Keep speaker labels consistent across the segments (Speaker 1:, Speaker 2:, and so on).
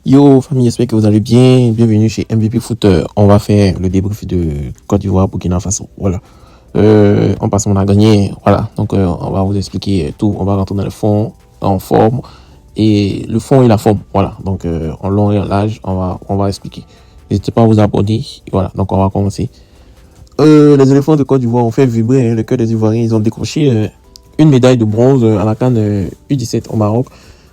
Speaker 1: Yo famille, j'espère que vous allez bien. Bienvenue chez MVP Foot. On va faire le débrief de Côte d'Ivoire, Burkina Faso. Voilà. On passe, on a gagné. Voilà. Donc on va vous expliquer tout. On va rentrer dans le fond, en forme et le fond et la forme. Voilà. Donc en long et en large, on va expliquer. N'hésitez pas à vous abonner. Voilà. Donc on va commencer. Les éléphants de Côte d'Ivoire ont fait vibrer le cœur des Ivoiriens. Ils ont décroché une médaille de bronze à la CAN U17 au Maroc.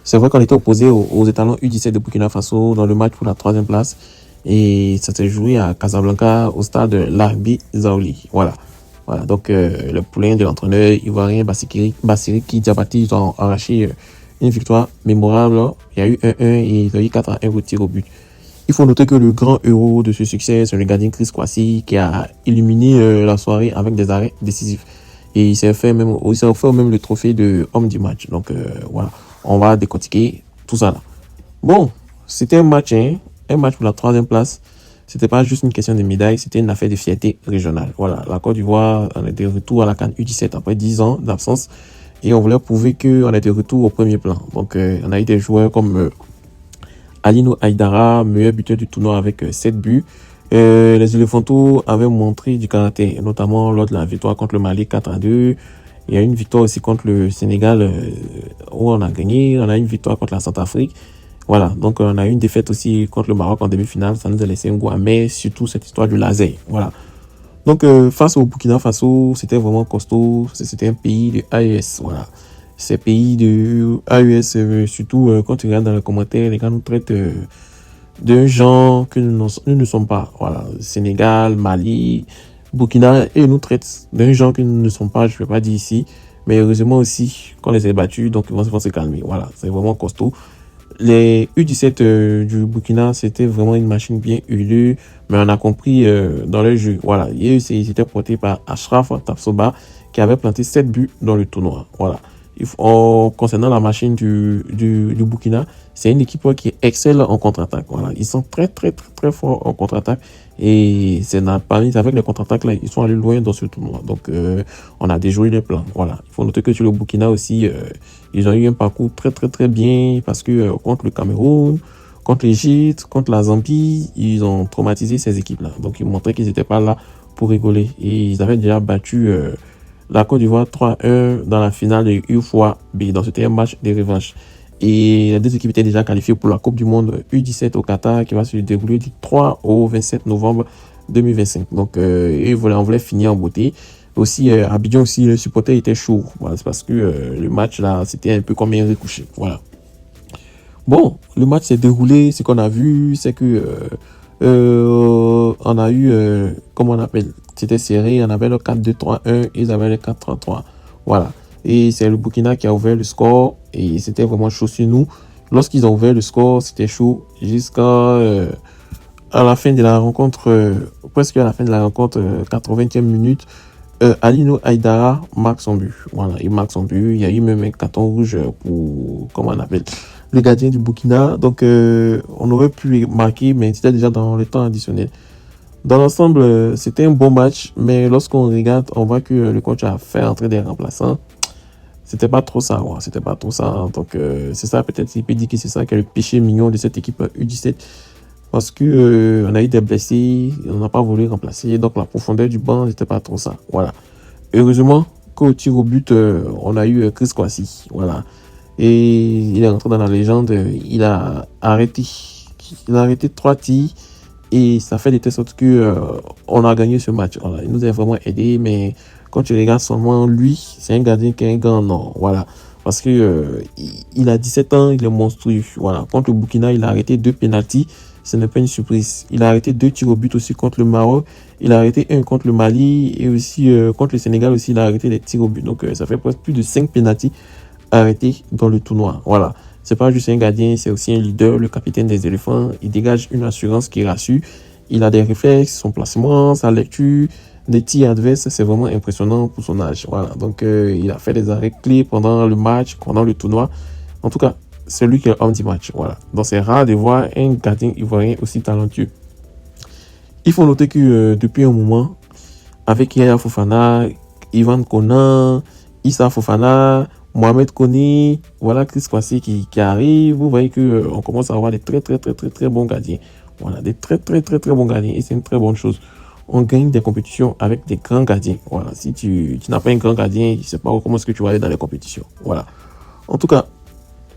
Speaker 1: C'est vrai qu'on était opposé aux étalons U17 de Burkina Faso dans le match pour la 3e place. Et ça s'est joué à Casablanca au stade Larbi Zaouli. Voilà. Donc, le poulain de l'entraîneur ivoirien Bassiriki Diabati, ils ont arraché une victoire mémorable. Il y a eu 1-1 et il y a eu 4-1 au tir au but. Il faut noter que le grand héros de ce succès, c'est le gardien Chris Kwasi qui a illuminé la soirée avec des arrêts décisifs. Et il s'est offert même le trophée de homme du match. Donc, voilà. On va décortiquer tout ça là. Bon, c'était un match pour la 3e place. C'était pas juste une question de médaille, c'était une affaire de fierté régionale. Voilà, la Côte d'Ivoire, on est de retour à la CAN U17 après 10 ans d'absence. Et on voulait prouver qu'on est de retour au premier plan. Donc, on a eu des joueurs comme Alino Aïdara, meilleur buteur du tournoi avec 7 buts. Les Éléphantaux avaient montré du caractère, notamment lors de la victoire contre le Mali 4-2. Il y a une victoire aussi contre le Sénégal où on a gagné. On a une victoire contre la Centrafrique. Voilà, donc on a eu une défaite aussi contre le Maroc en demi-finale. Ça nous a laissé un goût amer, surtout cette histoire du laser. Voilà. Donc face au Burkina Faso, c'était vraiment costaud. C'était un pays de AES. Voilà. Ces pays de AES, surtout quand tu regardes dans les commentaires, les gars nous traitent d'un genre que nous ne sommes pas. Voilà, Sénégal, Mali, Burkina, et nous traitent d'un genre que nous ne sommes pas, je ne vais pas dire ici, mais heureusement aussi qu'on les a battus, donc ils vont se calmer. Voilà, c'est vraiment costaud. Les U17 du Burkina, c'était vraiment une machine bien huilée, mais on a compris dans le jeu. Voilà, ils étaient portés par Ashraf Tapsoba, qui avait planté 7 buts dans le tournoi. Voilà. Concernant la machine du Burkina, c'est une équipe qui excelle en contre-attaque. Voilà. Ils sont très forts en contre-attaque. Et c'est avec les contre-attaques, là, ils sont allés loin dans ce tournoi. Donc, on a déjoué les plans. Voilà. Il faut noter que sur le Burkina aussi, ils ont eu un parcours très bien parce que contre le Cameroun, contre l'Égypte, contre la Zambie, ils ont traumatisé ces équipes-là. Donc, ils montraient qu'ils n'étaient pas là pour rigoler. Et ils avaient déjà battu la Côte d'Ivoire 3-1 dans la finale de UFOA-B. Donc, c'était un match de revanche. Et les deux équipes étaient déjà qualifiées pour la Coupe du Monde U17 au Qatar qui va se dérouler du 3 au 27 novembre 2025. Donc, on voulait finir en beauté. Aussi, à Abidjan aussi, les supporters étaient chauds. Voilà, c'est parce que le match, là, c'était un peu comme un recouché. Voilà. Bon, le match s'est déroulé. Ce qu'on a vu, c'est que on a eu, comment on appelle, c'était serré. On avait le 4-2-3-1, ils avaient le 4-3-3. Voilà. Et c'est le Burkina qui a ouvert le score. Et c'était vraiment chaud sur nous. Lorsqu'ils ont ouvert le score, c'était chaud jusqu'à à la fin de la rencontre, presque à la fin de la rencontre, 80e minute. Alino Aïdara marque son but. Voilà, il marque son but. Il y a eu même un carton rouge pour, comment on appelle, le gardien du Burkina. Donc, on aurait pu marquer, mais c'était déjà dans le temps additionnel. Dans l'ensemble, c'était un bon match, mais lorsqu'on regarde, on voit que le coach a fait entrer des remplaçants. C'était pas trop ça, ouais. C'était pas trop ça. Donc, c'est ça, peut-être, il peut dire que c'est ça qui est le péché mignon de cette équipe U17. Parce que on a eu des blessés, on n'a pas voulu remplacer, donc la profondeur du banc n'était pas trop ça. Voilà. Heureusement qu'au tir au but, on a eu Chris Kwasi. Voilà. Et il est rentré dans la légende. Il a arrêté 3 tirs et ça fait de telle sorte que on a gagné ce match. Voilà. Il nous a vraiment aidé, mais quand tu regardes seulement lui, c'est un gardien qui a un grand nom. Voilà. Parce que il a 17 ans, il est monstrueux. Voilà. Contre le Burkina, il a arrêté 2 pénaltys. Ce n'est pas une surprise. Il a arrêté 2 tirs au but aussi contre le Maroc. Il a arrêté 1 contre le Mali. Et aussi contre le Sénégal aussi, il a arrêté des tirs au but. Donc ça fait presque plus de 5 pénaltys arrêtés dans le tournoi. Voilà. C'est pas juste un gardien, c'est aussi un leader, le capitaine des éléphants. Il dégage une assurance qui rassure. Il a des réflexes, son placement, sa lecture, des tirs adverses. C'est vraiment impressionnant pour son âge. Voilà. Donc il a fait des arrêts clés pendant le match, pendant le tournoi. En tout cas, c'est lui qui est homme du match. Voilà. Donc, c'est rare de voir un gardien ivoirien aussi talentueux. Il faut noter que depuis un moment, avec Yaya Fofana, Ivan Konan, Issa Fofana, Mohamed Koné, voilà Chris Kwasi qui arrive. Vous voyez que on commence à avoir des très bons gardiens. Voilà, des très bons gardiens. Et c'est une très bonne chose. On gagne des compétitions avec des grands gardiens. Voilà, si tu n'as pas un grand gardien, je ne sais pas comment est-ce que tu vas aller dans les compétitions. Voilà. En tout cas,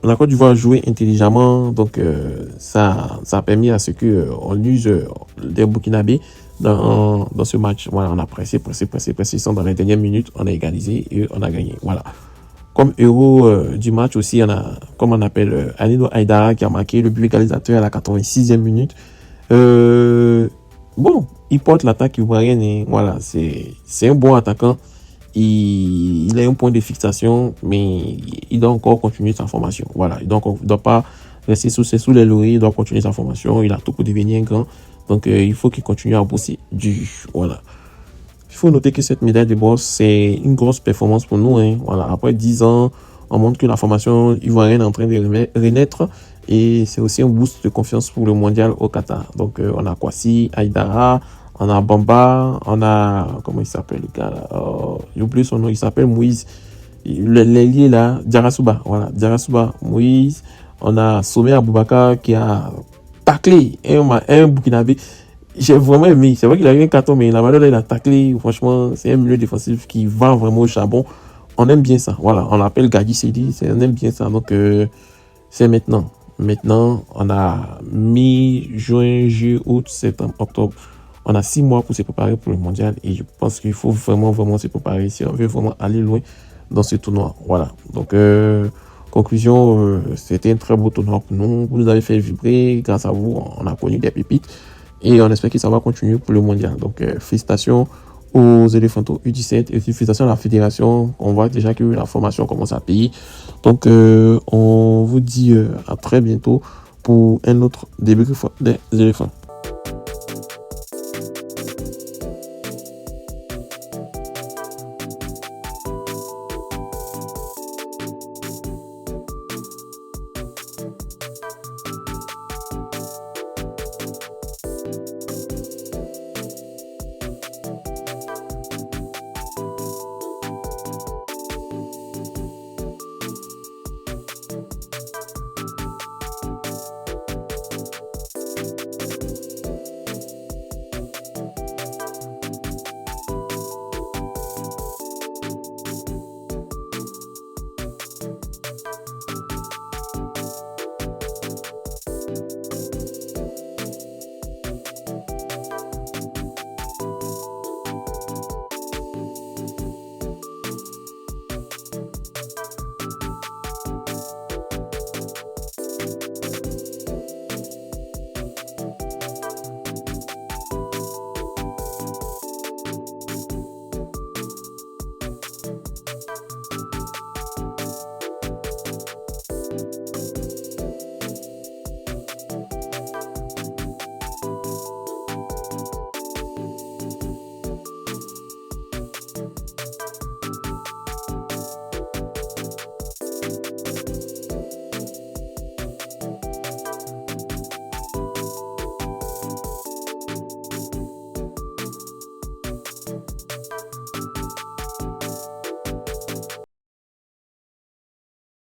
Speaker 1: la Côte d'Ivoire a joué intelligemment, donc ça a permis à ce que on use des Burkinabés dans ce match. Voilà, on a pressé, dans les dernières minutes, on a égalisé et on a gagné. Voilà. Comme héros du match aussi, on a, comme on appelle, Alinou Haïdara qui a marqué le but égalisateur à la 86e minute. Bon, il porte l'attaque ivoirienne et voilà, c'est un bon attaquant. Il a un point de fixation, mais il doit encore continuer sa formation. Voilà, il doit pas rester sous les lauriers, il doit continuer sa formation. Il a tout pour devenir grand. Donc, il faut qu'il continue à bosser dur. Voilà. Il faut noter que cette médaille de bronze, c'est une grosse performance pour nous. Hein. Voilà. Après 10 ans, on montre que la formation ivoirienne est en train de renaître. Et c'est aussi un boost de confiance pour le mondial au Qatar. Donc, on a Kwasi, Haïdara, on a Bamba, on a... Comment il s'appelle le gars là j'ai oublié son nom, il s'appelle Moïse. L'ailier là, Diarasuba. Voilà, Diarasuba, Moïse. On a Somé Aboubakar qui a taclé un Burkinabé. J'ai vraiment aimé. C'est vrai qu'il a eu un carton, mais la manière dont il a taclé, franchement, c'est un milieu défensif qui va vraiment au charbon. On aime bien ça. Voilà, on l'appelle Gadi Sedi. On aime bien ça. Donc, c'est maintenant. Maintenant, on a mi-juin, juillet, août, septembre, octobre. On a 6 mois pour se préparer pour le mondial et je pense qu'il faut vraiment se préparer si on veut vraiment aller loin dans ce tournoi. Voilà. Donc, conclusion, c'était un très beau tournoi pour nous. Vous nous avez fait vibrer. Grâce à vous, on a connu des pépites et on espère que ça va continuer pour le mondial. Donc, félicitations aux éléphantos U17 et félicitations à la fédération. On voit déjà que la formation commence à payer. Donc, on vous dit à très bientôt pour un autre début des éléphants.